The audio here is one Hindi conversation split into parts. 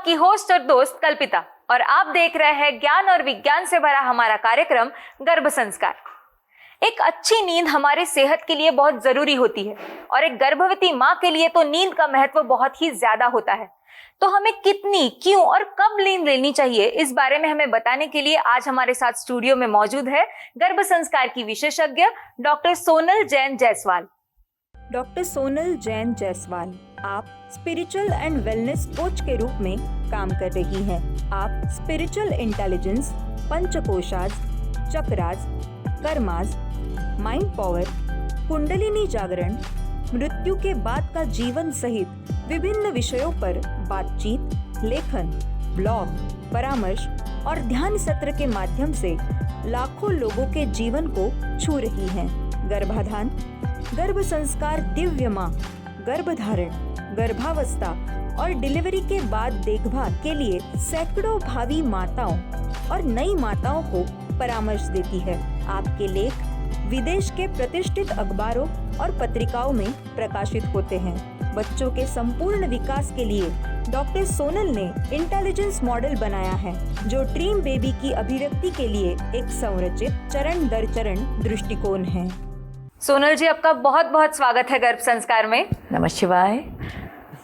आपकी होस्ट और दोस्त कल्पिता और आप देख रहे हैं ज्ञान और विज्ञान से भरा हमारा कार्यक्रम गर्भ संस्कार। एक अच्छी नींद हमारे सेहत के लिए बहुत जरूरी होती है और एक गर्भवती माँ के लिए तो नींद का महत्व बहुत ही ज्यादा होता है। तो हमें कितनी, क्यों और कब नींद लेनी चाहिए, इस बारे में हमें बताने के लिए आज हमारे साथ स्टूडियो में मौजूद है गर्भ संस्कार की विशेषज्ञ डॉक्टर सोनल जैन जायसवाल। डॉक्टर सोनल जैन जायसवाल, आप स्पिरिचुअल एंड वेलनेस कोच के रूप में काम कर रही हैं। आप spiritual intelligence, panchakoshas, chakras, karmas, mind power, kundalini जागरण, मृत्यु के बाद का जीवन सहित विभिन्न विषयों पर बातचीत, लेखन, ब्लॉग, परामर्श और ध्यान सत्र के माध्यम से लाखों लोगों के जीवन को छू रही हैं। गर्भाधान, गर्भ संस्कार, दिव्य माँ, गर्भधारण, गर्भावस्था और डिलीवरी के बाद देखभाल के लिए सैकड़ों भावी माताओं और नई माताओं को परामर्श देती है। आपके लेख विदेश के प्रतिष्ठित अखबारों और पत्रिकाओं में प्रकाशित होते हैं। बच्चों के संपूर्ण विकास के लिए डॉक्टर सोनल ने इंटेलिजेंस मॉडल बनाया है, जो ड्रीम बेबी की अभिव्यक्ति के लिए एक संरचित चरण दर चरण दृष्टिकोण है। सोनल जी, आपका बहुत बहुत स्वागत है गर्भ संस्कार में। नमः शिवाय।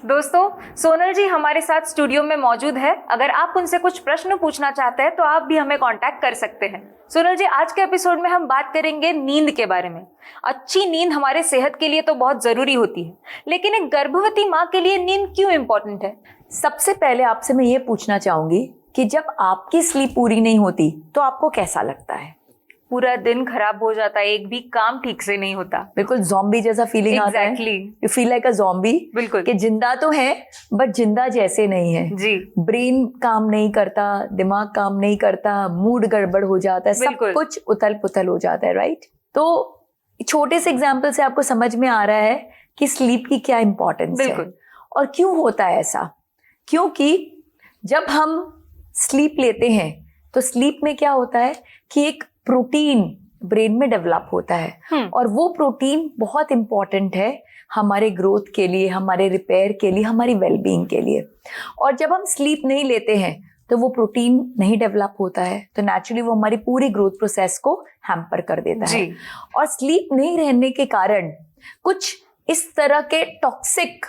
दोस्तों, सोनल जी हमारे साथ स्टूडियो में मौजूद है। अगर आप उनसे कुछ प्रश्न पूछना चाहते हैं तो आप भी हमें कांटेक्ट कर सकते हैं। सोनल जी, आज के एपिसोड में हम बात करेंगे नींद के बारे में। अच्छी नींद हमारे सेहत के लिए तो बहुत जरूरी होती है, लेकिन एक गर्भवती माँ के लिए नींद क्यों इम्पोर्टेंट है? सबसे पहले आपसे मैं ये पूछना चाहूंगी कि जब आपकी स्लीप पूरी नहीं होती तो आपको कैसा लगता है? पूरा दिन खराब हो जाता है, एक भी काम ठीक से नहीं होता। बिल्कुल ज़ॉम्बी जैसा फीलिंग आता है। You feel like a zombie. बिल्कुल, कि जिंदा तो है बट जिंदा जैसे नहीं है जी। ब्रेन काम नहीं करता, दिमाग काम नहीं करता, मूड गड़बड़ हो जाता है, सब कुछ उथल पुथल हो जाता है, राइट? तो छोटे से एग्जाम्पल से आपको समझ में आ रहा है कि स्लीप की क्या इंपॉर्टेंस है और क्यों होता है ऐसा। क्योंकि जब हम स्लीप लेते हैं तो स्लीप में क्या होता है कि एक प्रोटीन ब्रेन में डेवलप होता है और वो प्रोटीन बहुत इंपॉर्टेंट है हमारे ग्रोथ के लिए, हमारे रिपेयर के लिए, हमारी वेलबींग के लिए। और जब हम स्लीप नहीं लेते हैं तो वो प्रोटीन नहीं डेवलप होता है, तो नेचुरली वो हमारी पूरी ग्रोथ प्रोसेस को हैम्पर कर देता है। और स्लीप नहीं रहने के कारण कुछ इस तरह के टॉक्सिक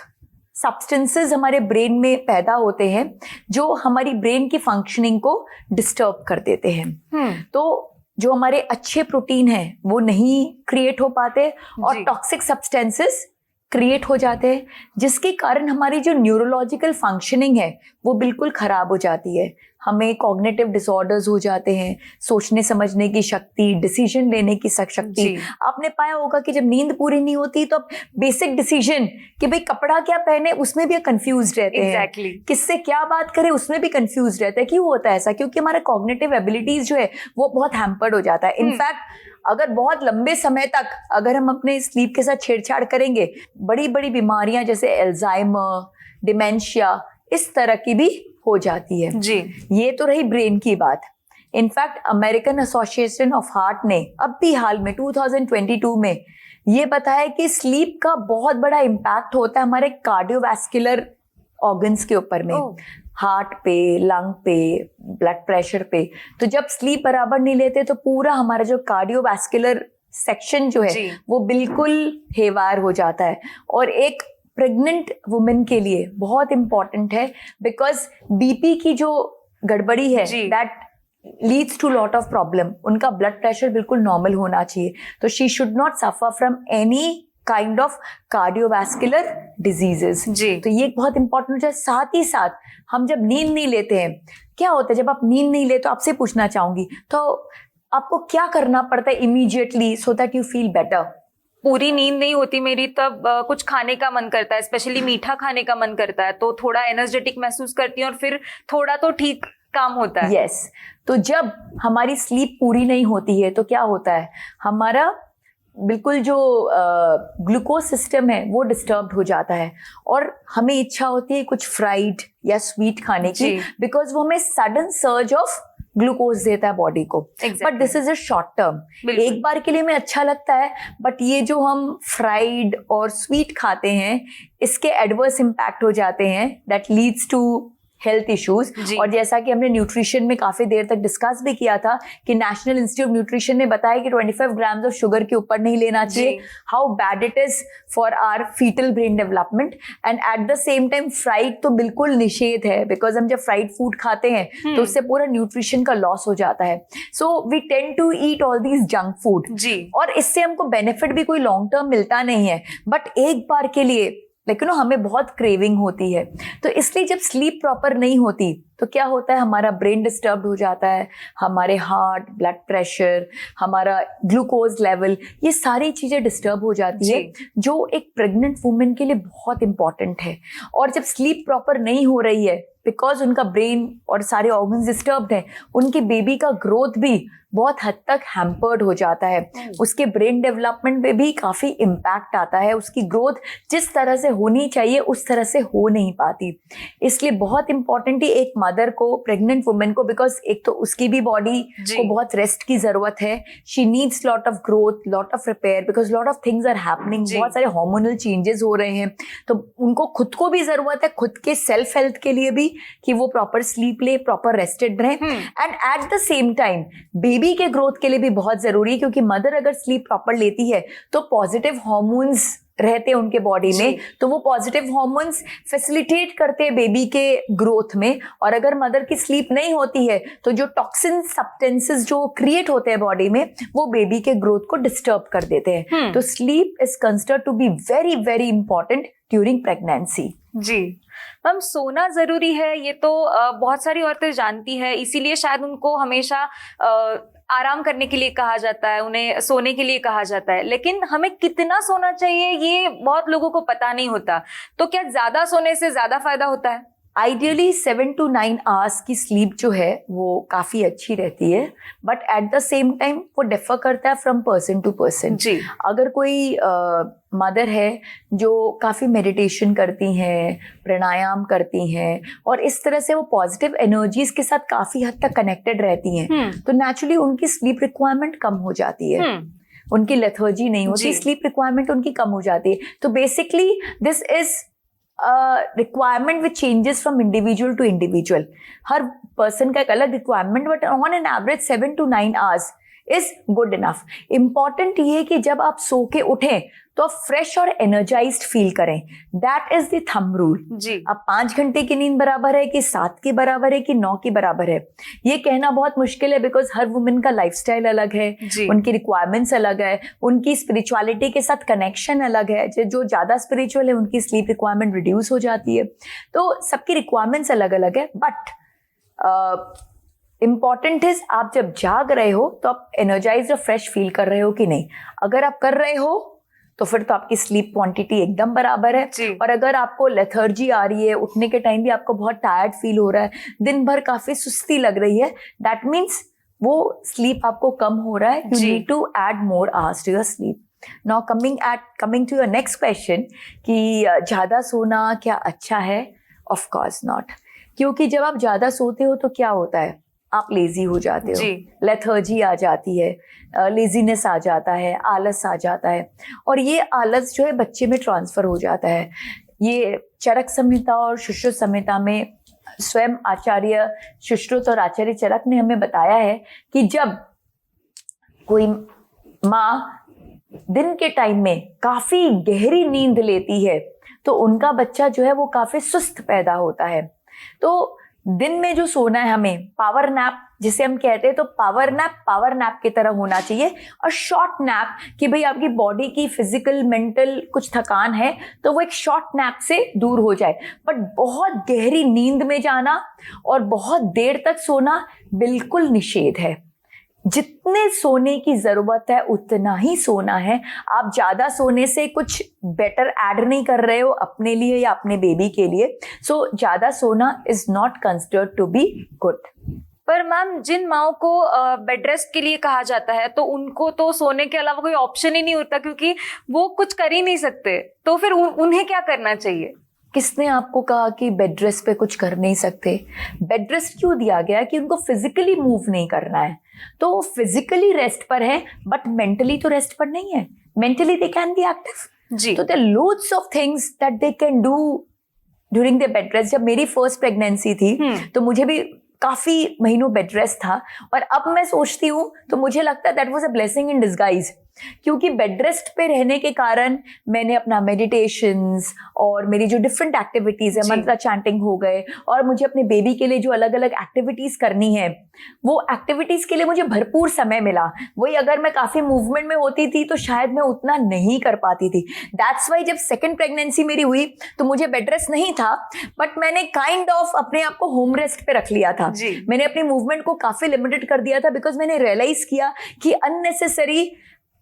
सब्सटेंसेस हमारे ब्रेन में पैदा होते हैं जो हमारी ब्रेन की फंक्शनिंग को डिस्टर्ब कर देते हैं। तो जो हमारे अच्छे प्रोटीन हैं वो नहीं क्रिएट हो पाते और टॉक्सिक सब्सटेंसेस क्रिएट हो जाते हैं, जिसके कारण हमारी जो न्यूरोलॉजिकल फंक्शनिंग है वो बिल्कुल खराब हो जाती है। हमें कॉग्निटिव डिसऑर्डर्स हो जाते हैं, सोचने समझने की शक्ति, डिसीजन लेने की शक्ति। आपने पाया होगा कि जब नींद पूरी नहीं होती तो बेसिक डिसीजन कि भाई कपड़ा क्या पहने उसमें भी कंफ्यूज रहते हैं, किससे क्या बात करें उसमें भी कंफ्यूज रहते हैं। क्यों होता है ऐसा? क्योंकि हमारा कॉग्निटिव एबिलिटीज जो है वो बहुत हैम्पर्ड हो जाता है। इनफैक्ट अगर बहुत लंबे समय तक अगर हम अपने स्लीप के साथ छेड़छाड़ करेंगे, बड़ी बड़ी बीमारियां जैसे एल्जाइमर, डिमेंशिया, इस तरह की भी हो जाती है जी। ये तो रही ब्रेन की बात। In fact American association of heart ने अब भी हाल में 2022 में ये बताया कि स्लीप का बहुत बड़ा इम्पैक्ट होता है हमारे कार्डियोवैस्कुलर ऑर्गन्स के ऊपर में, हार्ट पे, लंग पे, ब्लड प्रेशर पे। तो जब स्लीप बराबर नहीं लेते तो पूरा हमारा जो कार्डियोवैस्कुलर सेक्शन जो है वो बिल्कुल हेवार हो जाता है। और एक प्रेग्नेंट वुमेन के लिए बहुत इंपॉर्टेंट है, बिकॉज बीपी की जो गड़बड़ी है that leads to lot of problem. उनका ब्लड प्रेशर बिल्कुल नॉर्मल होना चाहिए, तो she should not suffer from any kind of cardiovascular diseases जी। तो ये बहुत इंपॉर्टेंट है। साथ ही साथ हम जब नींद नहीं लेते हैं, क्या होता है जब आप नींद नहीं लेते, तो आपसे पूछना चाहूंगी तो आपको क्या करना पड़ता है immediately so that you feel better? पूरी नींद नहीं होती मेरी तब कुछ खाने का मन करता है, स्पेशली मीठा खाने का मन करता है, तो थोड़ा एनर्जेटिक महसूस करती हूँ और फिर थोड़ा तो ठीक काम होता है। यस, तो जब हमारी स्लीप पूरी नहीं होती है तो क्या होता है, हमारा बिल्कुल जो ग्लूकोज सिस्टम है वो डिस्टर्ब हो जाता है और हमें इच्छा होती है कुछ फ्राइड या स्वीट खाने की, बिकॉज वो हमें सडन सर्ज ऑफ ग्लूकोज देता है बॉडी को। But this is a short term, एक बार के लिए हमें अच्छा लगता है, बट ये जो हम फ्राइड और स्वीट खाते हैं इसके एडवर्स इम्पैक्ट हो जाते हैं that leads to health issues. और जैसा कि हमने न्यूट्रिशन में काफी देर तक डिस्कस भी किया था कि नेशनल इंस्टीट्यूट ऑफ न्यूट्रिशन ने बताया कि 25 ग्राम्स ऑफ शुगर के ऊपर नहीं लेना चाहिए, how bad it is for our fetal brain development. And at the same time fried तो बिल्कुल निषेध है, बिकॉज हम जब फ्राइड फूड खाते हैं तो उससे पूरा न्यूट्रिशन का लॉस हो जाता है। So we tend to eat all these junk food, और इससे हमको बेनिफिट भी कोई लॉन्ग टर्म मिलता नहीं है, बट एक बार के लिए लेकिन हमें बहुत क्रेविंग होती है। तो इसलिए जब स्लीप प्रॉपर नहीं होती तो क्या होता है, हमारा ब्रेन डिस्टर्ब हो जाता है, हमारे हार्ट, ब्लड प्रेशर, हमारा ग्लूकोज लेवल, ये सारी चीजें डिस्टर्ब हो जाती है, जो एक प्रेग्नेंट वुमेन के लिए बहुत इंपॉर्टेंट है। और जब स्लीप प्रॉपर नहीं हो रही है, बिकॉज उनका ब्रेन और सारे ऑर्गन्स डिस्टर्ब्ड हैं, उनके बेबी का ग्रोथ भी बहुत हद तक हैम्पर्ड हो जाता है, उसके ब्रेन डेवलपमेंट पे भी काफी इम्पैक्ट आता है, उसकी ग्रोथ जिस तरह से होनी चाहिए उस तरह से हो नहीं पाती। इसलिए बहुत इंपॉर्टेंट है एक मदर को, प्रेग्नेंट वुमेन को, बिकॉज एक तो उसकी भी बॉडी को बहुत रेस्ट की जरूरत है, she needs lot of growth, lot of repair, because lot of things are happening, बहुत सारे हार्मोनल चेंजेस हो रहे हैं, तो उनको खुद को भी जरूरत है, खुद के सेल्फ हेल्थ के लिए भी, कि वो प्रॉपर स्लीप ले, प्रॉपर रेस्टेड रहे। And at the same time baby के ग्रोथ के लिए भी बहुत जरूरी है, क्योंकि मदर अगर स्लीप प्रॉपर लेती है तो पॉजिटिव हार्मोन्स रहते हैं उनके बॉडी में, तो वो पॉजिटिव हार्मोन्स फैसिलिटेट करते हैं बेबी के ग्रोथ में। और अगर मदर की स्लीप नहीं होती है तो जो टॉक्सिन सब्सटेंसेस जो क्रिएट होते हैं बॉडी में, वो बेबी के ग्रोथ को डिस्टर्ब कर देते हैं। तो sleep is considered to be very very important during pregnancy. जी मैम, सोना जरूरी है, ये तो बहुत सारी औरतें जानती है, इसीलिए शायद उनको हमेशा आराम करने के लिए कहा जाता है, उन्हें सोने के लिए कहा जाता है, लेकिन हमें कितना सोना चाहिए ये बहुत लोगों को पता नहीं होता। तो क्या ज्यादा सोने से ज्यादा फायदा होता है? आइडियली 7 to 9 आवर्स की स्लीप जो है वो काफ़ी अच्छी रहती है, but at the same time वो डिफर करता है फ्रॉम पर्सन टू पर्सन। अगर कोई मदर है जो काफ़ी मेडिटेशन करती हैं, प्राणायाम करती हैं, और इस तरह से वो पॉजिटिव एनर्जीज के साथ काफ़ी हद तक कनेक्टेड रहती हैं, तो नेचुरली उनकी स्लीप रिक्वायरमेंट कम हो जाती है, उनकी लेथर्जी नहीं होती, स्लीप रिक्वायरमेंट उनकी कम हो जाती है। तो basically this is requirement which changes from individual to individual. हर पर्सन का एक अलग requirement, but on an average 7 to 9 hours is good enough. Important ये है कि जब आप सो के उठें तो आप फ्रेश और एनर्जाइज्ड फील करें, that is the thumb rule. अब 5 घंटे की नींद बराबर है कि 7 के बराबर है कि 9 के बराबर है, ये कहना बहुत मुश्किल है, बिकॉज हर वुमेन का लाइफस्टाइल अलग है, उनकी रिक्वायरमेंट्स अलग है, उनकी स्पिरिचुअलिटी के साथ कनेक्शन अलग है। जो ज्यादा स्पिरिचुअल है उनकी स्लीप रिक्वायरमेंट रिड्यूस हो जाती है, तो सबकी रिक्वायरमेंट्स अलग अलग है। बट इम्पॉर्टेंट इज आप जब जाग रहे हो तो आप एनर्जाइज्ड और फ्रेश फील कर रहे हो कि नहीं। अगर आप कर रहे हो तो फिर तो आपकी स्लीप क्वांटिटी एकदम बराबर है। और अगर आपको लेथर्जी आ रही है, उठने के टाइम भी आपको बहुत टायर्ड फील हो रहा है, दिन भर काफी सुस्ती लग रही है, दैट मीन्स वो स्लीप आपको कम हो रहा है। You need to add more hours to your sleep. Now coming to your next question कि ज्यादा सोना क्या अच्छा है? ऑफ कोर्स नॉट, क्योंकि जब आप ज्यादा सोते हो तो क्या होता है, आप लेजी हो जाते हो, लेथर्जी आ जाती है, लेजीनेस आ जाता है, आलस आ जाता है, और ये आलस जो है बच्चे में ट्रांसफर हो जाता है। ये चरक संहिता और सुश्रुत संहिता में स्वयं आचार्य सुश्रुत और आचार्य चरक ने हमें बताया है कि जब कोई माँ दिन के टाइम में काफी गहरी नींद लेती है तो उनका बच्चा जो है वो काफी सुस्त पैदा होता है। तो दिन में जो सोना है हमें, पावर नैप जिसे हम कहते हैं, तो पावर नैप की तरह होना चाहिए। और शॉर्ट नैप कि भाई आपकी बॉडी की फिजिकल मेंटल कुछ थकान है तो वो एक शॉर्ट नैप से दूर हो जाए, बट बहुत गहरी नींद में जाना और बहुत देर तक सोना बिल्कुल निषेध है। जितने सोने की जरूरत है उतना ही सोना है। आप ज्यादा सोने से कुछ बेटर ऐड नहीं कर रहे हो अपने लिए या अपने बेबी के लिए। सो ज्यादा सोना is not considered to be good. पर मैम, जिन माओ को बेड रेस्ट के लिए कहा जाता है तो उनको तो सोने के अलावा कोई ऑप्शन ही नहीं होता, क्योंकि वो कुछ कर ही नहीं सकते, तो फिर उन्हें क्या करना चाहिए? किसने आपको कहा कि बेड रेस्ट पे कुछ कर नहीं सकते? बेड रेस्ट क्यों दिया गया? कि उनको फिजिकली मूव नहीं करना है, तो फिजिकली रेस्ट पर है, बट मेंटली तो रेस्ट पर नहीं है। Mentally they can be active. तो there loads of things that they can do during the bed rest, जब मेरी फर्स्ट प्रेगनेंसी थी तो मुझे भी काफी महीनों बेड रेस्ट था, और अब मैं सोचती हूँ तो मुझे लगता है that was a blessing in disguise, क्योंकि बेड रेस्ट पे रहने के कारण मैंने अपना मेडिटेशंस और मेरी जो डिफरेंट एक्टिविटीज है, मंत्र चैंटिंग हो गए, और मुझे अपने बेबी के लिए जो अलग अलग एक्टिविटीज करनी है वो एक्टिविटीज के लिए मुझे भरपूर समय मिला। वही अगर मैं काफी मूवमेंट में होती थी तो शायद मैं उतना नहीं कर पाती थी। दैट्स वाई जब सेकेंड प्रेगनेंसी मेरी हुई तो मुझे बेड रेस्ट नहीं था, बट मैंने काइंड ऑफ अपने आप को होम रेस्ट पे रख लिया था। मैंने अपनी मूवमेंट को काफी लिमिटेड कर दिया था, बिकॉज मैंने रियलाइज किया कि अननेसेसरी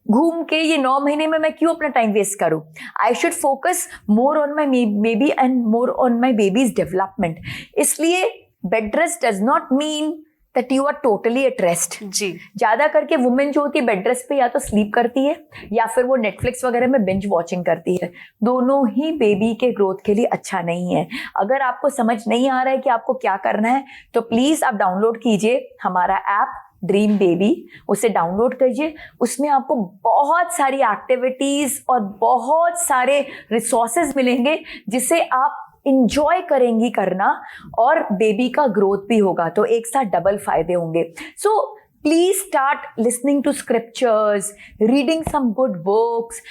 घूम के ये 9 महीने में मैं क्यों अपना टाइम वेस्ट करूं। I should focus more on my baby and more on my baby's development. इसलिए bed rest does not mean that you are totally at rest. जी, ज्यादा करके वुमेन जो होती है बेड रेस्ट पे या तो स्लीप करती है या फिर वो नेटफ्लिक्स वगैरह में बिंज वॉचिंग करती है। दोनों ही बेबी के ग्रोथ के लिए अच्छा नहीं है। अगर आपको समझ नहीं आ रहा है कि आपको क्या करना है तो प्लीज आप डाउनलोड कीजिए हमारा ऐप ड्रीम बेबी, उसे डाउनलोड कीजिए। उसमें आपको बहुत सारी एक्टिविटीज और बहुत सारे रिसोर्सेज मिलेंगे जिसे आप इंजॉय करेंगी करना, और बेबी का ग्रोथ भी होगा, तो एक साथ डबल फायदे होंगे। So please start listening to scriptures, reading some good books,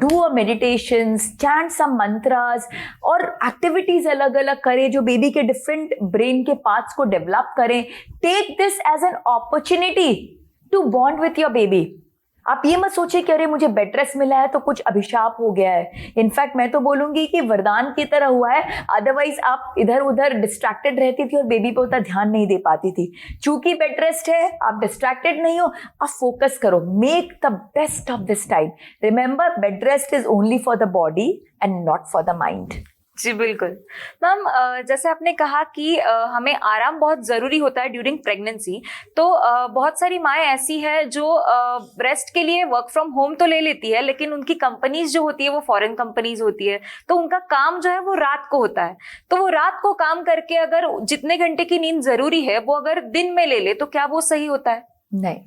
do a meditations, chant some mantras, और एक्टिविटीज अलग अलग करें जो बेबी के डिफरेंट ब्रेन के पार्ट्स को डेवलप करें। Take this as an opportunity to bond with your baby. आप ये मत सोचिए कि अरे मुझे बेड रेस्ट मिला है तो कुछ अभिशाप हो गया है। इनफैक्ट मैं तो बोलूंगी कि वरदान की तरह हुआ है, अदरवाइज आप इधर उधर डिस्ट्रैक्टेड रहती थी और बेबी पे उतना ध्यान नहीं दे पाती थी। चूंकि बेड रेस्ट है, आप डिस्ट्रैक्टेड नहीं हो, आप फोकस करो, make the best of this time. Remember, bed rest is only for the body and not for the mind. जी बिल्कुल मैम, जैसे आपने कहा कि हमें आराम बहुत ज़रूरी होता है ड्यूरिंग प्रेगनेंसी, तो बहुत सारी माएँ ऐसी है जो रेस्ट के लिए वर्क फ्रॉम होम तो ले लेती है, लेकिन उनकी कंपनीज जो होती है वो फॉरेन कंपनीज होती है, तो उनका काम जो है वो रात को होता है। तो वो रात को काम करके अगर जितने घंटे की नींद ज़रूरी है वो अगर दिन में ले ले तो क्या वो सही होता है? नहीं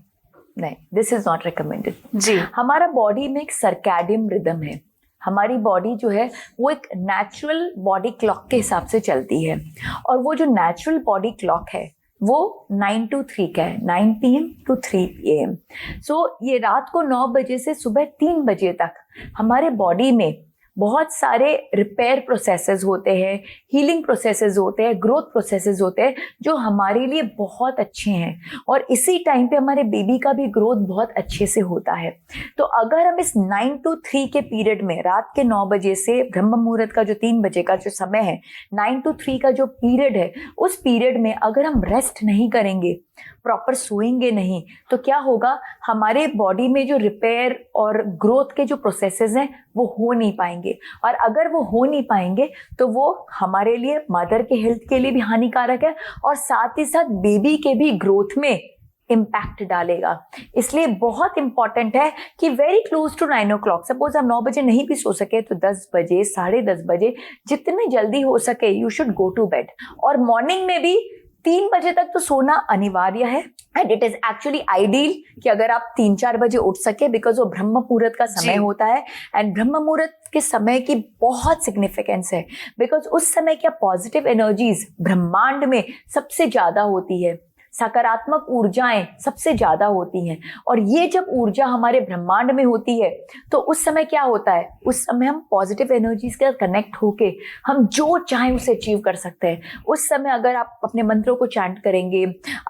नहीं, दिस इज नॉट रिकमेंडेड। जी, हमारा बॉडी में एक सर्कैडियम रिदम है। हमारी बॉडी जो है वो एक नेचुरल बॉडी क्लॉक के हिसाब से चलती है, और वो जो नेचुरल बॉडी क्लॉक है वो 9 to 3 का है, 9 PM to 3 AM। सो ये रात को 9 बजे से सुबह 3 बजे तक हमारे बॉडी में बहुत सारे रिपेयर प्रोसेसेस होते हैं, हीलिंग प्रोसेसेस होते हैं, ग्रोथ प्रोसेसेस होते हैं जो हमारे लिए बहुत अच्छे हैं, और इसी टाइम पे हमारे बेबी का भी ग्रोथ बहुत अच्छे से होता है। तो अगर हम इस 9 to 3 के पीरियड में, रात के 9 बजे से ब्रह्म मुहूर्त का जो 3 बजे का जो समय है, 9 to 3 का जो पीरियड है, उस पीरियड में अगर हम रेस्ट नहीं करेंगे, प्रॉपर सोएंगे नहीं, तो क्या होगा, हमारे बॉडी में जो रिपेयर और ग्रोथ के जो प्रोसेसेस हैं वो हो नहीं पाएंगे, और अगर वो हो नहीं पाएंगे तो वो हमारे लिए, मदर के हेल्थ के लिए भी हानिकारक है, और साथ ही साथ बेबी के भी ग्रोथ में इम्पैक्ट डालेगा। इसलिए बहुत इंपॉर्टेंट है कि very close to 9 o'clock, suppose आप 9 बजे नहीं भी सो सके तो 10 बजे, 10:30 बजे, जितने जल्दी हो सके you should go to bed. और मॉर्निंग में भी 3 बजे तक तो सोना अनिवार्य है, and it is actually ideal कि अगर आप 3-4 बजे उठ सके, बिकॉज वो ब्रह्म मुहूर्त का समय होता है, एंड ब्रह्म मुहूर्त के समय की बहुत सिग्निफिकेंस है, बिकॉज उस समय क्या पॉजिटिव एनर्जीज ब्रह्मांड में सबसे ज्यादा होती है, सकारात्मक ऊर्जाएं सबसे ज्यादा होती हैं, और ये जब ऊर्जा हमारे ब्रह्मांड में होती है तो उस समय क्या होता है, उस समय हम पॉजिटिव एनर्जीज के साथ कनेक्ट होके हम जो चाहें उसे अचीव कर सकते हैं। उस समय अगर आप अपने मंत्रों को चैंट करेंगे,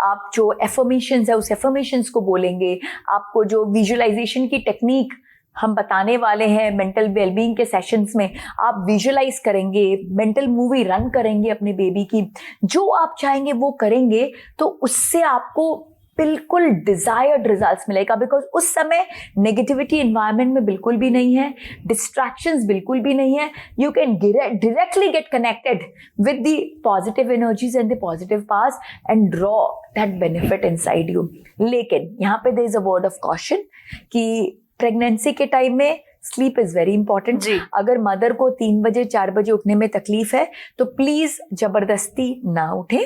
आप जो एफर्मेशंस है उस एफर्मेशंस को बोलेंगे, आपको जो विजुअलाइजेशन की टेक्निक हम बताने वाले हैं मेंटल वेलबींग के सेशंस में, आप विजुअलाइज करेंगे, मेंटल मूवी रन करेंगे अपने बेबी की, जो आप चाहेंगे वो करेंगे, तो उससे आपको बिल्कुल डिजायर्ड रिजल्ट्स मिलेगा, बिकॉज उस समय नेगेटिविटी एनवायरनमेंट में बिल्कुल भी नहीं है, डिस्ट्रैक्शंस बिल्कुल भी नहीं है। You can directly get connected with the positive energies and the positive powers and draw that benefit inside you. लेकिन यहाँ पे there is a word of caution कि प्रेगनेंसी के टाइम में स्लीप इज वेरी इंपॉर्टेंट। अगर मदर को 3 बजे 4 बजे उठने में तकलीफ है तो प्लीज जबरदस्ती ना उठे,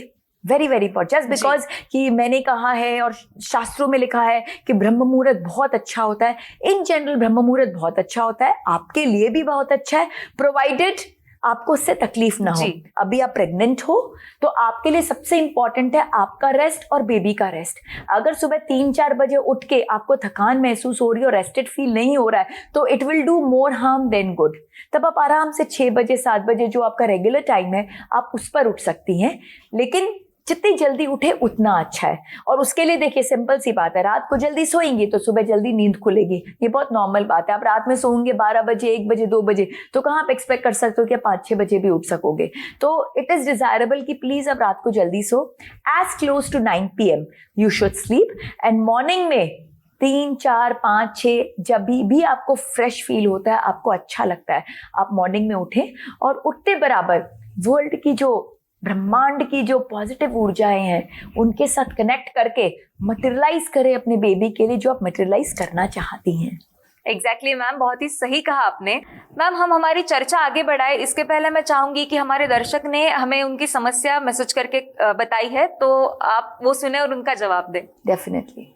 very very important, just because कि मैंने कहा है और शास्त्रों में लिखा है कि ब्रह्म मुहूर्त बहुत अच्छा होता है। इन जनरल ब्रह्म मुहूर्त बहुत अच्छा होता है, आपके लिए भी बहुत अच्छा है, प्रोवाइडेड आपको उससे तकलीफ ना हो। जी। अभी आप प्रेग्नेंट हो तो आपके लिए सबसे इंपॉर्टेंट है आपका रेस्ट और बेबी का रेस्ट। अगर सुबह 3-4 बजे उठ के आपको थकान महसूस हो रही है और रेस्टेड फील नहीं हो रहा है तो it will do more harm then good. तब आप आराम से 6 बजे 7 बजे जो आपका रेगुलर टाइम है आप उस पर उठ सकती हैं, लेकिन जितनी जल्दी उठे उतना अच्छा है। और उसके लिए देखिए सिंपल सी बात है, रात को जल्दी सोएंगी तो सुबह जल्दी नींद खुलेगी, ये बहुत नॉर्मल बात है। आप रात में सोएंगे 12 बजे 1 बजे 2 बजे तो कहाँ आप एक्सपेक्ट कर सकते हो कि 5-6 बजे भी उठ सकोगे। तो इट इज डिजायरेबल कि प्लीज आप रात को जल्दी सो। As close to 9 PM you should sleep, and morning में 3, 4, 5, 6 जब भी आपको फ्रेश फील होता है, आपको अच्छा लगता है, आप मॉर्निंग में उठें और उठते बराबर वर्ल्ड की जो ब्रह्मांड की जो पॉजिटिव ऊर्जाएं हैं उनके साथ कनेक्ट करके मटेरियलाइज करें अपने बेबी के लिए जो आप मटेरियलाइज करना चाहती हैं। एग्जैक्टली मैम, बहुत ही सही कहा आपने। मैम, हम हमारी चर्चा आगे बढ़ाए इसके पहले मैं चाहूंगी कि हमारे दर्शक ने हमें उनकी समस्या मैसेज करके बताई है, तो आप वो सुने और उनका जवाब दें। डेफिनेटली।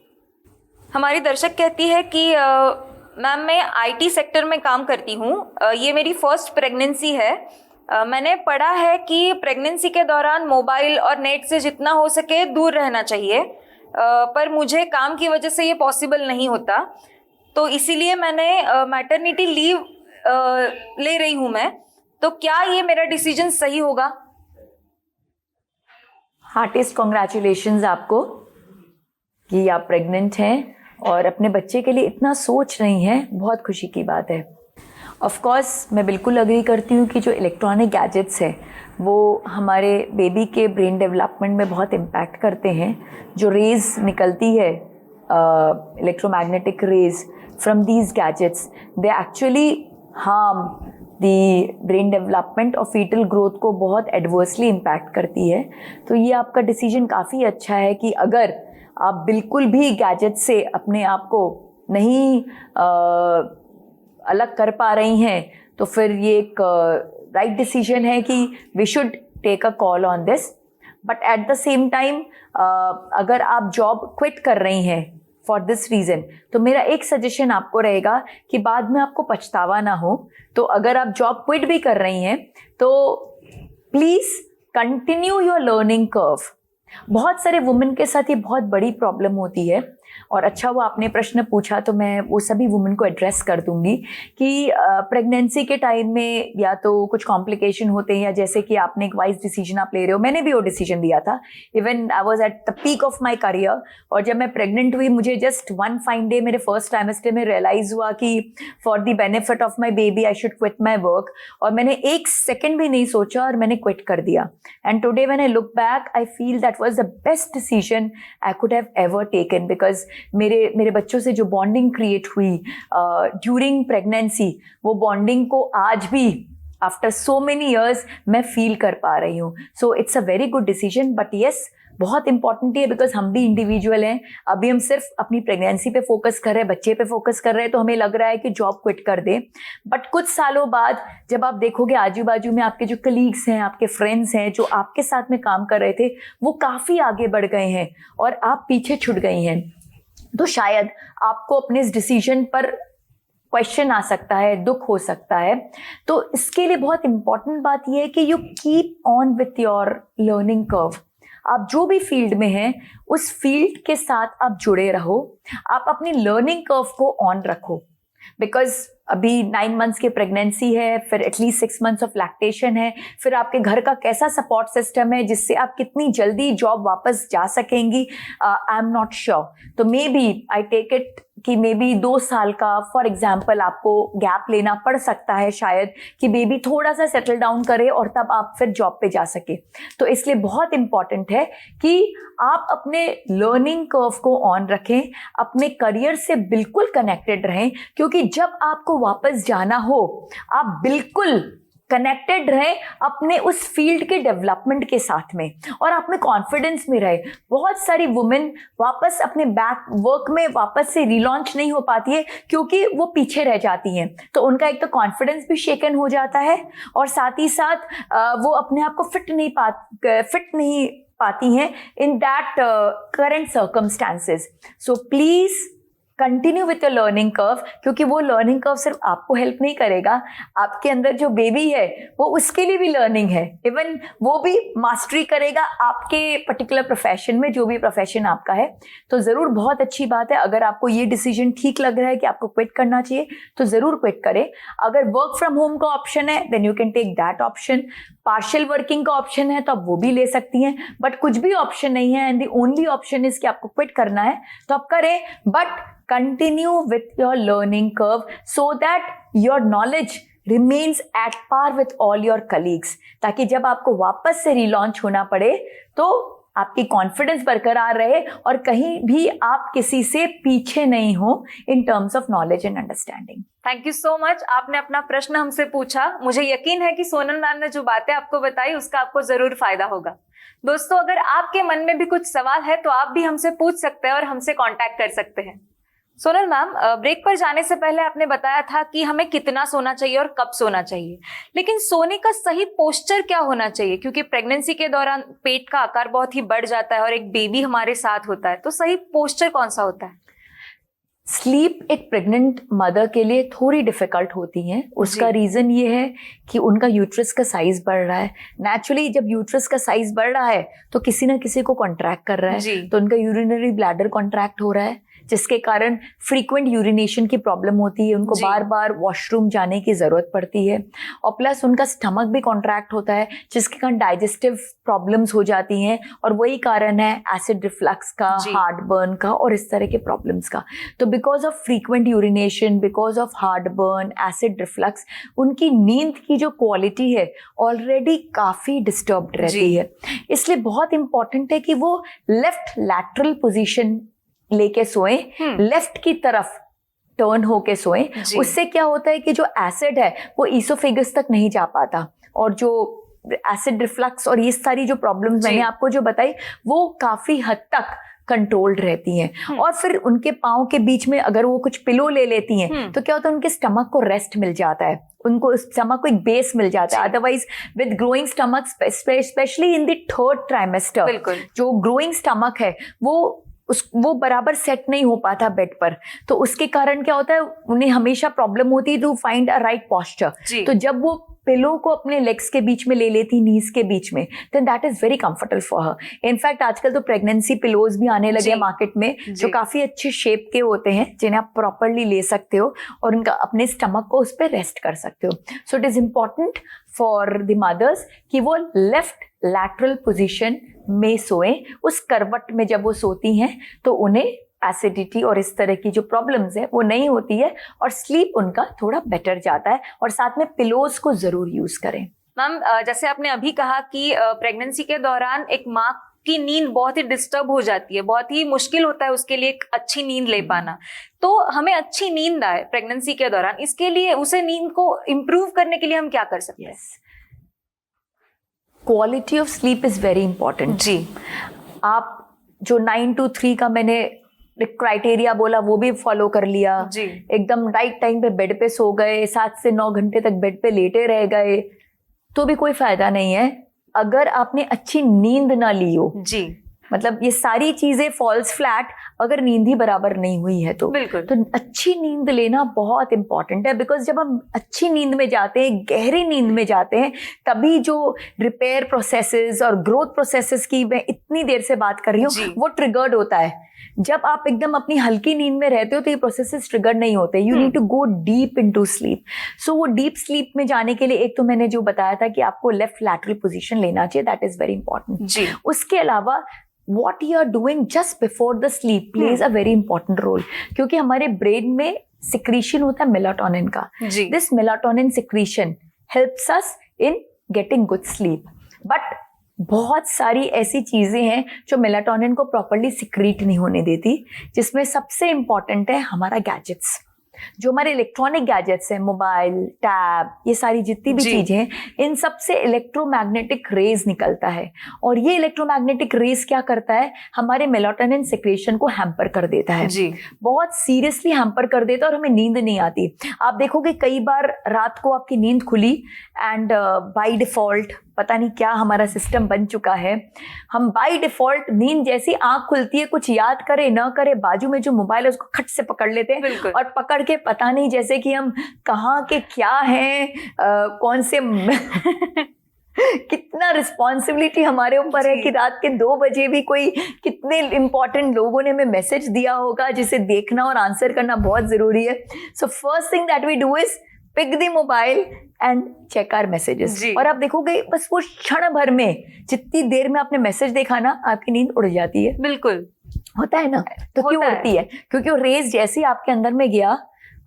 हमारी दर्शक कहती है कि मैम मैं IT सेक्टर में काम करती हूँ, ये मेरी फर्स्ट प्रेगनेंसी है। मैंने पढ़ा है कि प्रेगनेंसी के दौरान मोबाइल और नेट से जितना हो सके दूर रहना चाहिए, पर मुझे काम की वजह से ये पॉसिबल नहीं होता, तो इसीलिए मैंने मैटरनिटी लीव ले रही हूँ मैं, तो क्या ये मेरा डिसीजन सही होगा? हार्टिएस्ट कॉन्ग्रेचुलेशंस आपको कि आप प्रेग्नेंट हैं और अपने बच्चे के लिए इतना सोच रही हैं, बहुत खुशी की बात है। ऑफ कोर्स मैं बिल्कुल अग्री करती हूँ कि जो इलेक्ट्रॉनिक गैजेट्स हैं वो हमारे बेबी के ब्रेन डेवलपमेंट में बहुत इम्पैक्ट करते हैं। जो रेज़ निकलती है, electromagnetic rays from these gadgets, they actually harm the brain development और फीटल ग्रोथ को बहुत एडवर्सली इम्पैक्ट करती है। तो ये आपका डिसीजन काफ़ी अच्छा है कि अगर आप बिल्कुल भी गैजेट से अपने आप को नहीं अलग कर पा रही हैं तो फिर ये एक राइट डिसीजन है कि we should take a call on this. But at the same time अगर आप जॉब क्विट कर रही हैं फॉर दिस रीज़न तो मेरा एक सजेशन आपको रहेगा कि बाद में आपको पछतावा ना हो। तो अगर आप जॉब क्विट भी कर रही हैं तो please continue your learning curve. बहुत सारे वुमेन के साथ ये बहुत बड़ी प्रॉब्लम होती है और अच्छा वो आपने प्रश्न पूछा तो मैं वो सभी वुमेन को एड्रेस कर दूंगी कि प्रेगनेंसी के टाइम में या तो कुछ कॉम्प्लिकेशन होते हैं या जैसे कि आपने एक वाइज डिसीजन आप ले रहे हो, मैंने भी वो डिसीजन लिया था। Even I was at the peak of my career और जब मैं प्रेग्नेंट हुई मुझे जस्ट वन फाइन डे मेरे फर्स्ट ट्राइमेस्टर में रियलाइज हुआ कि for the benefit of my baby I should quit my work, और मैंने एक सेकेंड भी नहीं सोचा और मैंने क्विट कर दिया। And today when I look back I feel that was the best decision I could have ever taken, because मेरे बच्चों से जो बॉन्डिंग क्रिएट हुई ड्यूरिंग प्रेगनेंसी, वो बॉन्डिंग को आज भी आफ्टर सो मेनी ईयर्स मैं फील कर पा रही हूँ। So it's a very good decision. But yes, बहुत इंपॉर्टेंट है बिकॉज हम भी इंडिविजुअल हैं। अभी हम सिर्फ अपनी प्रेगनेंसी पे फोकस कर रहे हैं, बच्चे पे फोकस कर रहे हैं, तो हमें लग रहा है कि जॉब क्विट कर दें। बट कुछ सालों बाद जब आप देखोगे आजू बाजू में आपके जो कलीग्स हैं, आपके फ्रेंड्स हैं जो आपके साथ में काम कर रहे थे, वो काफ़ी आगे बढ़ गए हैं और आप पीछे छूट गई हैं। तो शायद आपको अपने इस डिसीजन पर क्वेश्चन आ सकता है, दुख हो सकता है। तो इसके लिए बहुत इंपॉर्टेंट बात यह है कि you keep on with your learning curve. आप जो भी फील्ड में हैं उस फील्ड के साथ आप जुड़े रहो, आप अपनी लर्निंग कर्व को ऑन रखो। बिकॉज अभी 9 मंथ्स की प्रेगनेंसी है, फिर एटलीस्ट 6 मंथ्स ऑफ लैक्टेशन है, फिर आपके घर का कैसा सपोर्ट सिस्टम है जिससे आप कितनी जल्दी जॉब वापस जा सकेंगी, आई एम नॉट श्योर। तो maybe I take it कि मे बी 2 साल का फॉर एग्जाम्पल आपको गैप लेना पड़ सकता है शायद, कि बेबी थोड़ा सा सेटल डाउन करे और तब आप फिर जॉब पे जा सके। तो इसलिए बहुत इंपॉर्टेंट है कि आप अपने लर्निंग कर्व को ऑन रखें, अपने करियर से बिल्कुल कनेक्टेड रहें, क्योंकि जब आपको वापस जाना हो आप बिल्कुल कनेक्टेड रहे अपने उस फील्ड के डेवलपमेंट के साथ में और आप में कॉन्फिडेंस में रहे। बहुत सारी वुमेन वापस अपने बैक वर्क में वापस से रिलॉन्च नहीं हो पाती है क्योंकि वो पीछे रह जाती हैं। तो उनका एक तो कॉन्फिडेंस भी शेकन हो जाता है और साथ ही साथ वो अपने आप को फिट नहीं पाती हैं in that current circumstances. So please continue with your learning curve, क्योंकि वो लर्निंग कर्व सिर्फ आपको हेल्प नहीं करेगा, आपके अंदर जो बेबी है वो उसके लिए भी लर्निंग है, इवन वो भी मास्टरी करेगा आपके पर्टिकुलर प्रोफेशन में, जो भी प्रोफेशन आपका है। तो ज़रूर बहुत अच्छी बात है, अगर आपको ये डिसीजन ठीक लग रहा है कि आपको क्विट करना चाहिए तो ज़रूर क्विट करें। अगर वर्क फ्रॉम होम का ऑप्शन है then you can take that option, partial working का ऑप्शन है तो आप वो भी ले सकती हैं, बट कुछ भी ऑप्शन नहीं है and the only option is कि आपको क्विट करना है तो आप करें, but continue with your learning curve so that your knowledge remains at par with all your colleagues, ताकि जब आपको वापस से रिलॉन्च होना पड़े तो आपकी कॉन्फिडेंस बरकरार रहे और कहीं भी आप किसी से पीछे नहीं हो in terms of knowledge and understanding. Thank you so much, आपने अपना प्रश्न हमसे पूछा। मुझे यकीन है कि सोनल मैम ने जो बातें आपको बताई उसका आपको जरूर फायदा होगा। दोस्तों, अगर आपके मन में भी कुछ सवाल है तो आप भी हमसे पूछ सकते हैं और हमसे कांटेक्ट कर सकते हैं। सोनल मैम, ब्रेक पर जाने से पहले आपने बताया था कि हमें कितना सोना चाहिए और कब सोना चाहिए, लेकिन सोने का सही पोस्चर क्या होना चाहिए? क्योंकि प्रेगनेंसी के दौरान पेट का आकार बहुत ही बढ़ जाता है और एक बेबी हमारे साथ होता है, तो सही पोस्चर कौन सा होता है? स्लीप एक प्रेग्नेंट मदर के लिए थोड़ी डिफिकल्ट होती है। उसका रीजन ये है कि उनका यूट्रस का साइज बढ़ रहा है। नेचुरली जब यूट्रस का साइज बढ़ रहा है तो किसी ना किसी को कॉन्ट्रैक्ट कर रहा है, तो उनका यूरिनरी ब्लैडर कॉन्ट्रैक्ट हो रहा है, जिसके कारण फ्रीक्वेंट यूरिनेशन की प्रॉब्लम होती है, उनको बार बार वॉशरूम जाने की जरूरत पड़ती है, और प्लस उनका स्टमक भी कॉन्ट्रैक्ट होता है, जिसके कारण डाइजेस्टिव प्रॉब्लम्स हो जाती हैं, और वही कारण है एसिड रिफ्लक्स का, हार्टबर्न का और इस तरह के प्रॉब्लम्स का। तो because of frequent urination, because of heartburn, acid reflux, उनकी नींद की जो क्वालिटी है ऑलरेडी काफी डिस्टर्ब्ड रहती है। इसलिए बहुत इंपॉर्टेंट है कि वो लेफ्ट लैटरल पोजीशन लेके सोएं, लेफ्ट की तरफ टर्न होके सोएं। उससे क्या होता है कि जो एसिड है वो ईसोफेगस तक नहीं जा पाता, और जो एसिड रिफ्लक्स और ये सारी जो प्रॉब्लम्स मैंने आपको जो बताई वो काफी हद तक कंट्रोल्ड रहती हैं। और फिर उनके पाँव के बीच में अगर वो कुछ पिलो ले लेती हैं तो क्या होता है, उनके स्टमक को रेस्ट मिल जाता है, उनको स्टमक को एक बेस मिल जाता है। Otherwise with growing stomach, specially in the third trimester, जो ग्रोइंग स्टमक है वो बराबर सेट नहीं हो पाता बेड पर, तो उसके कारण क्या होता है, उन्हें हमेशा प्रॉब्लम होती है to find a right posture. तो जब वो पिलो को अपने लेग्स के बीच में ले लेती, नीज के बीच में, then that is very comfortable for her. In fact आजकल तो प्रेगनेंसी पिलोज भी आने लगे मार्केट में, जो काफी अच्छे शेप के होते हैं, जिन्हें आप प्रॉपरली ले सकते हो और उनका अपने स्टमक को उस पर रेस्ट कर सकते हो। So it is important for the mothers कि वो लेफ्ट लैटरल पोजीशन में सोएं। उस करवट में जब वो सोती हैं तो उन्हें एसिडिटी और इस तरह की जो प्रॉब्लम्स है वो नहीं होती है, और स्लीप उनका थोड़ा बेटर जाता है। और साथ में पिलोज को जरूर यूज करें। मैम, जैसे आपने अभी कहा कि प्रेगनेंसी के दौरान एक माँ की नींद बहुत ही डिस्टर्ब हो जाती है, बहुत ही मुश्किल होता है उसके लिए एक अच्छी नींद ले पाना। तो हमें अच्छी नींद आए प्रेगनेंसी के दौरान, इसके लिए उसे नींद को इम्प्रूव करने के लिए हम क्या कर सकते हैं? Quality of sleep is very important. जी, आप जो 9 to 3 का मैंने क्राइटेरिया बोला वो भी फॉलो कर लिया, एकदम राइट टाइम पे बेड पे सो गए, 7 से 9 घंटे तक बेड पे लेटे रह गए, तो भी कोई फायदा नहीं है अगर आपने अच्छी नींद ना ली हो। मतलब ये सारी चीजें फॉल्स फ्लैट अगर नींद ही बराबर नहीं हुई है तो। तो अच्छी नींद लेना बहुत इंपॉर्टेंट है, बिकॉज जब हम अच्छी नींद में जाते हैं, गहरी नींद में जाते हैं, तभी जो रिपेयर प्रोसेसेस और ग्रोथ प्रोसेसेस की मैं इतनी देर से बात कर रही हूँ वो ट्रिगर्ड होता है। जब आप एकदम अपनी हल्की नींद में रहते हो तो ये प्रोसेसेस ट्रिगर नहीं होते। You need to go deep into sleep. So वो डीप स्लीप में जाने के लिए एक तो मैंने जो बताया था कि आपको लेफ्ट लैटरल पोजीशन लेना चाहिए, दैट इज वेरी इंपॉर्टेंट। उसके अलावा what you are doing just before the sleep plays a very important role, क्योंकि हमारे ब्रेन में सिक्रीशन होता है मेलाटोनिन का। This melatonin secretion helps us in getting good sleep, but बहुत सारी ऐसी चीजें हैं जो मेलाटोनिन को प्रॉपरली सिक्रीट नहीं होने देती, जिसमें सबसे इंपॉर्टेंट है हमारा गैजेट्स। जो हमारे इलेक्ट्रॉनिक गैजेट्स हैं, मोबाइल, टैब, ये सारी जितनी भी चीजें हैं, इन सब से इलेक्ट्रोमैग्नेटिक रेज निकलता है, और ये इलेक्ट्रोमैग्नेटिक रेज क्या करता है, हमारे मेलाटोनिन सिक्रेशन को हैम्पर कर देता है, बहुत सीरियसली हैम्पर कर देता है, और हमें नींद नहीं आती। आप देखोगे कई बार रात को आपकी नींद खुली एंड बाय डिफॉल्ट पता नहीं क्या हमारा सिस्टम बन चुका है, हम बाय डिफॉल्ट नींद जैसी आंख खुलती है, कुछ याद करे ना करे, बाजू में जो मोबाइल है उसको खट से पकड़ लेते हैं और पकड़ के पता नहीं जैसे कि हम कहाँ के क्या हैं, कौन से कितना रिस्पॉन्सिबिलिटी हमारे ऊपर है कि रात के 2 बजे भी कोई कितने इंपॉर्टेंट लोगों ने हमें मैसेज दिया होगा जिसे देखना और आंसर करना बहुत जरूरी है. So first thing that we do is pick the mobile and check our messages. और आप देखोगे बस वो क्षण भर में, जितनी देर में आपने मैसेज देखा ना, आपकी नींद उड़ जाती है. बिल्कुल होता है ना. तो क्यों उड़ती है? क्योंकि वो रेज जैसे ही आपके अंदर में गया,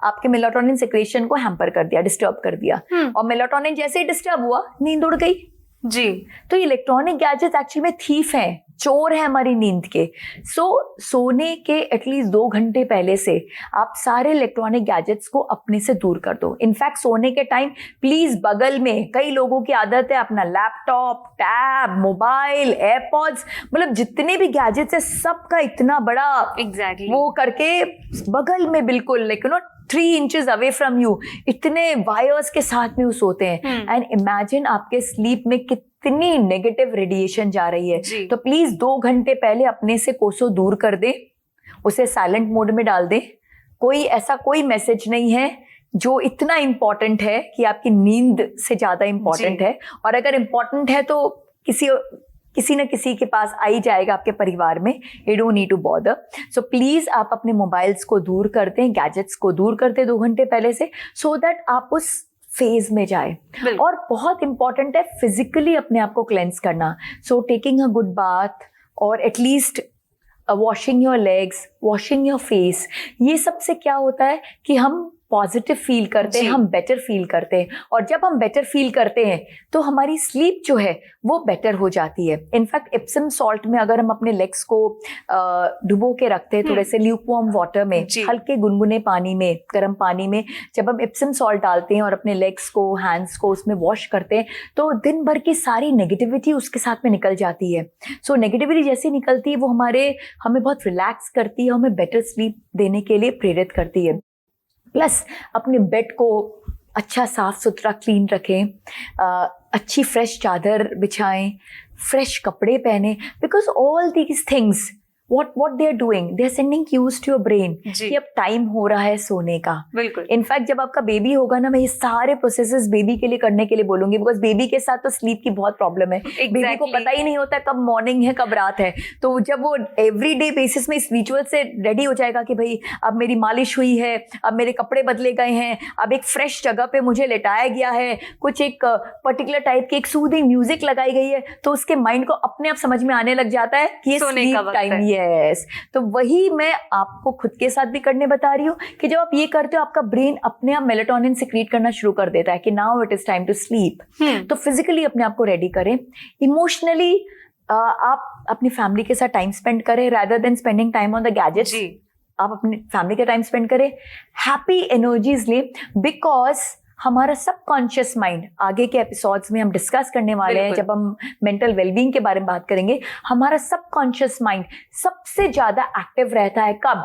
आपके मेलाटोनिन सिक्रेशन को हैम्पर कर दिया, डिस्टर्ब कर दिया. और मेलाटोनिन जैसे ही डिस्टर्ब हुआ, नींद उड़ गई जी. तो इलेक्ट्रॉनिक गैजेट्स एक्चुअली में थीफ हैं, चोर है हमारी नींद के. सोने के एटलीस्ट 2 घंटे पहले से आप सारे इलेक्ट्रॉनिक गैजेट्स को अपने से दूर कर दो. इनफैक्ट सोने के टाइम प्लीज बगल में, कई लोगों की आदत है अपना लैपटॉप, टैब, मोबाइल, एयरपॉड्स, मतलब जितने भी गैजेट्स है सबका इतना बड़ा वो करके बगल में, बिल्कुल like 3 inches away from you, इतने वायर्स के साथ में वो सोते हैं. एंड इमेजिन आपके स्लीप में कितनी नेगेटिव रेडिएशन जा रही है. तो प्लीज 2 घंटे पहले अपने से कोसों दूर कर दे, उसे साइलेंट मोड में डाल दे. कोई मैसेज नहीं है जो इतना इंपॉर्टेंट है कि आपकी नींद से ज्यादा इंपॉर्टेंट है. और अगर इंपॉर्टेंट है तो किसी न किसी के पास आ ही जाएगा आपके परिवार में. You don't need to bother. So please आप अपने मोबाइल्स को दूर कर दें, गैजेट्स को दूर कर दें 2 घंटे पहले से, सो दैट आप उस फेज में जाए. और बहुत इंपॉर्टेंट है फिजिकली अपने आप को क्लेंस करना. So taking a good bath और at least washing your legs, washing your face. ये सबसे क्या होता है कि हम पॉजिटिव फील करते हैं, हम बेटर फील करते हैं. और जब हम बेटर फील करते हैं तो हमारी स्लीप जो है वो बेटर हो जाती है. इनफैक्ट एप्सम सॉल्ट में अगर हम अपने लेग्स को डुबो के रखते हैं थोड़े से ल्यूकवार्म वाटर में, हल्के गुनगुने पानी में, गर्म पानी में, जब हम एप्सम सॉल्ट डालते हैं और अपने लेग्स को, हैंड्स को उसमें वॉश करते हैं, तो दिन भर की सारी नेगेटिविटी उसके साथ में निकल जाती है. सो नेगेटिविटी जैसी निकलती है वो हमें बहुत रिलैक्स करती है, हमें बेटर स्लीप देने के लिए प्रेरित करती है. प्लस अपने बेड को अच्छा साफ सुथरा क्लीन रखें, अच्छी फ्रेश चादर बिछाएं, फ्रेश कपड़े पहने. Because all these things what they are doing, they are sending cues to your brain कि अब टाइम हो रहा है सोने का. बिल्कुल. इनफैक्ट जब आपका बेबी होगा ना, मैं ये सारे प्रोसेसेस बेबी के लिए करने के लिए बोलूंगी, बिकॉज बेबी के साथ तो स्लीप की बहुत प्रॉब्लम है. बेबी को पता ही नहीं होता कब मॉर्निंग है कब रात है. तो जब वो एवरीडे बेसिस में इस रिचुअल से रेडी हो जाएगा कि भाई अब मेरी मालिश हुई है, अब मेरे कपड़े बदले गए हैं, अब एक फ्रेश जगह पे मुझे लेटाया गया है, कुछ एक पर्टिकुलर टाइप की एक सूदिंग म्यूजिक लगाई गई है, तो उसके माइंड को अपने आप समझ में आने लग जाता है कि ये स्लीप टाइम है. Yes. तो वही मैं आपको खुद के साथ भी करने बता रही हूँ कि जब आप ये करते हो आपका ब्रेन अपने आप मेलाटोनिन सिक्रीट करना शुरू कर देता है कि now it is time to sleep. तो फिजिकली अपने आप को रेडी करें. इमोशनली आप अपनी फैमिली के साथ टाइम स्पेंड करें rather than spending time on the gadgets. आप अपनी फैमिली का टाइम स्पेंड करें, हैप्पी एनर्जीज लें. बिकॉज हमारा सबकॉन्शियस माइंड, आगे के एपिसोड्स में हम डिस्कस करने वाले हैं जब हम मेंटल वेलबींग के बारे में बात करेंगे, हमारा सबकॉन्शियस माइंड सबसे ज्यादा एक्टिव रहता है कब?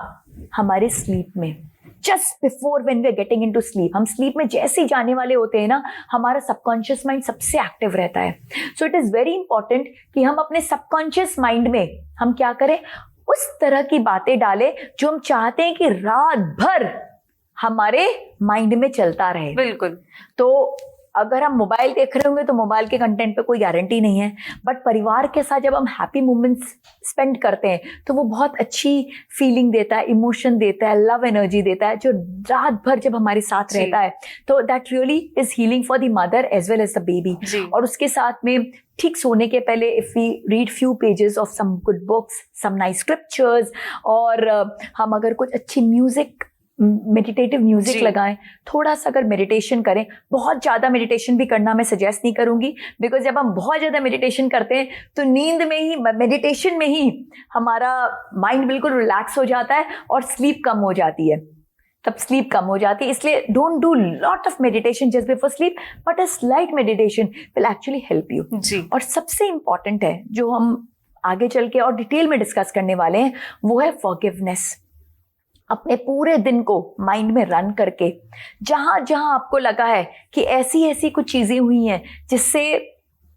हमारे स्लीप में, just before when we are getting into sleep. हम स्लीप में जैसे ही जाने वाले होते हैं ना, हमारा सबकॉन्शियस माइंड सबसे एक्टिव रहता है. सो इट इज वेरी इंपॉर्टेंट कि हम अपने सबकॉन्शियस माइंड में हम क्या करें, उस तरह की बातें डालें जो हम चाहते हैं कि रात भर हमारे माइंड में चलता रहे. बिल्कुल. तो अगर हम मोबाइल देख रहे होंगे तो मोबाइल के कंटेंट पे कोई गारंटी नहीं है, बट परिवार के साथ जब हम हैप्पी मोमेंट्स स्पेंड करते हैं तो वो बहुत अच्छी फीलिंग देता है, इमोशन देता है, लव एनर्जी देता है, जो रात भर जब हमारे साथ रहता है तो that really is healing for the mother as well as the baby. और उसके साथ में ठीक सोने के पहले if we read few pages of some good books, some nice scriptures, और हम अगर कुछ अच्छी म्यूजिक, मेडिटेटिव म्यूजिक लगाएं, थोड़ा सा अगर मेडिटेशन करें. बहुत ज्यादा मेडिटेशन भी करना मैं सजेस्ट नहीं करूंगी, बिकॉज जब हम बहुत ज्यादा मेडिटेशन करते हैं तो नींद में ही, मेडिटेशन में ही हमारा माइंड बिल्कुल रिलैक्स हो जाता है और स्लीप कम हो जाती है, तब स्लीप कम हो जाती है. इसलिए don't do lot of meditation just before sleep, but a slight meditation will actually help you. और सबसे इंपॉर्टेंट है जो हम आगे चल के और डिटेल में डिस्कस करने वाले हैं, वो है फॉरगिवनेस. अपने पूरे दिन को माइंड में रन करके जहां जहां आपको लगा है कि ऐसी ऐसी कुछ चीजें हुई हैं जिससे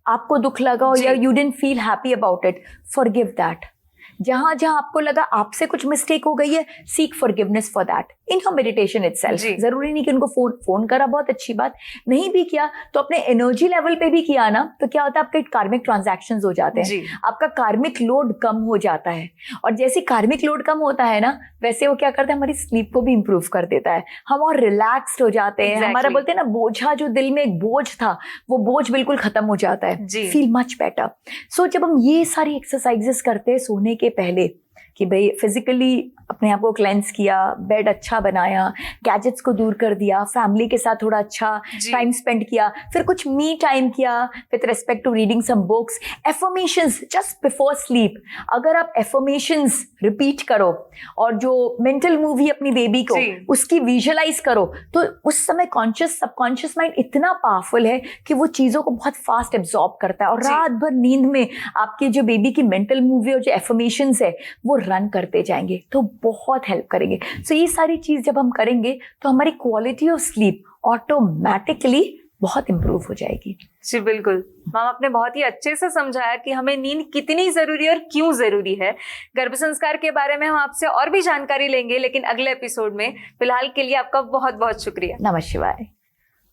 आपको दुख लगा हो या you didn't feel happy about it, forgive that. जहां जहां आपको लगा आपसे कुछ मिस्टेक हो गई है, seek forgiveness for that in your meditation itself. जरूरी नहीं कि उनको फोन करा, बहुत अच्छी बात, नहीं भी किया तो अपने एनर्जी लेवल पे भी किया ना, तो क्या होता है आपके कार्मिक ट्रांजैक्शंस हो जाते हैं, आपका कार्मिक लोड कम हो जाता है। और जैसे कार्मिक लोड कम होता है ना, वैसे वो क्या करता है, हमारी स्लीप को भी इंप्रूव कर देता है, हम और रिलैक्स्ड हो जाते हैं। हमारा बोलते हैं ना बोझा, जो दिल में एक बोझ था, वो बोझ बिल्कुल खत्म हो जाता है, फील मच बेटर। सो जब हम ये सारी एक्सरसाइजेस करते हैं सोने के पहले, कि भाई फिजिकली अपने आप को क्लेंस किया, बेड अच्छा बनाया, गैजेट्स को दूर कर दिया, फैमिली के साथ थोड़ा अच्छा टाइम स्पेंड किया, फिर कुछ मी टाइम किया with respect to reading some books, affirmations just before sleep. अगर आप एफर्मेशंस रिपीट करो और जो मेंटल मूवी अपनी बेबी को उसकी विजुअलाइज करो, तो उस समय कॉन्शियस सबकॉन्शियस माइंड इतना पावरफुल है कि वो चीजों को बहुत फास्ट एब्जॉर्ब करता है, और रात भर नींद में आपके जो बेबी की मेंटल मूवी और जो एफर्मेशंस है वो रन करते जाएंगे, तो बहुत हेल्प करेंगे। सो ये सारी चीज जब हम करेंगे तो हमारी क्वालिटी ऑफ स्लीप ऑटोमेटिकली बहुत इंप्रूव हो जाएगी। जी बिल्कुल मैम, आपने बहुत ही अच्छे से समझाया कि हमें नींद कितनी जरूरी है और क्यों जरूरी है। गर्भ संस्कार के बारे में हम आपसे और भी जानकारी लेंगे, लेकिन अगले एपिसोड में। फिलहाल के लिए आपका बहुत बहुत शुक्रिया। नमः शिवाय।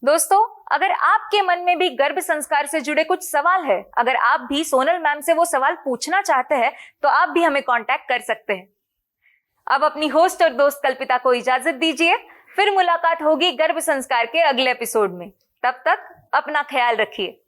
दोस्तों, अगर आपके मन में भी गर्भ संस्कार से जुड़े कुछ सवाल है, अगर आप भी सोनल मैम से वो सवाल पूछना चाहते हैं, तो आप भी हमें कांटेक्ट कर सकते हैं। अब अपनी होस्ट और दोस्त कल्पिता को इजाजत दीजिए, फिर मुलाकात होगी गर्भ संस्कार के अगले एपिसोड में। तब तक अपना ख्याल रखिए।